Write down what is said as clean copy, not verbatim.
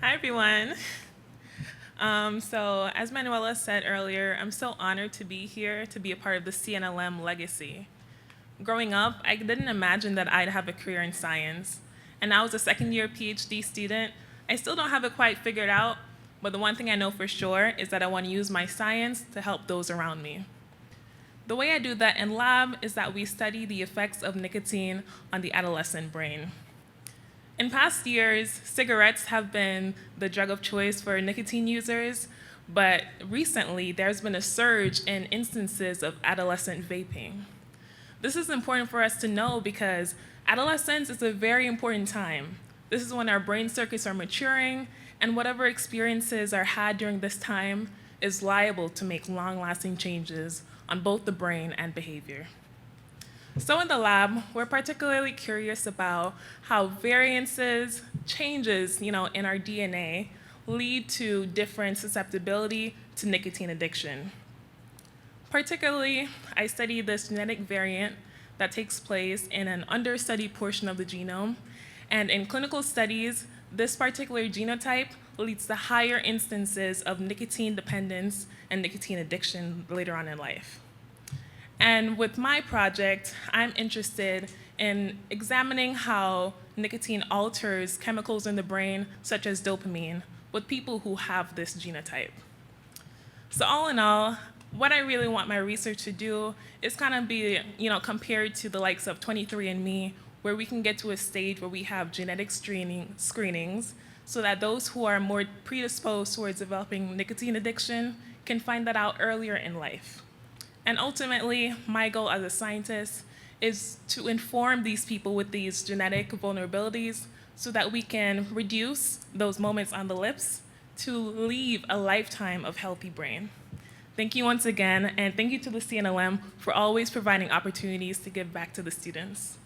Hi, everyone. So as Manuela said earlier, I'm so honored to be here to be a part of the CNLM legacy. Growing up, I didn't imagine that I'd have a career in science. And now as a second-year PhD student, I still don't have it quite figured out, but the one thing I know for sure is that I want to use my science to help those around me. The way I do that in lab is that we study the effects of nicotine on the adolescent brain. In past years, cigarettes have been the drug of choice for nicotine users, but recently there's been a surge in instances of adolescent vaping. This is important for us to know because adolescence is a very important time. This is when our brain circuits are maturing, and whatever experiences are had during this time is liable to make long-lasting changes on both the brain and behavior. So in the lab, we're particularly curious about how variances, changes, in our DNA lead to different susceptibility to nicotine addiction. Particularly, I study this genetic variant that takes place in an understudied portion of the genome, and in clinical studies, this particular genotype leads to higher instances of nicotine dependence and nicotine addiction later on in life. And with my project, I'm interested in examining how nicotine alters chemicals in the brain, such as dopamine, with people who have this genotype. So all in all, what I really want my research to do is kind of be, compared to the likes of 23andMe, where we can get to a stage where we have genetic screenings so that those who are more predisposed towards developing nicotine addiction can find that out earlier in life. And ultimately, my goal as a scientist is to inform these people with these genetic vulnerabilities so that we can reduce those moments on the lips to leave a lifetime of healthy brain. Thank you once again, and thank you to the CNLM for always providing opportunities to give back to the students.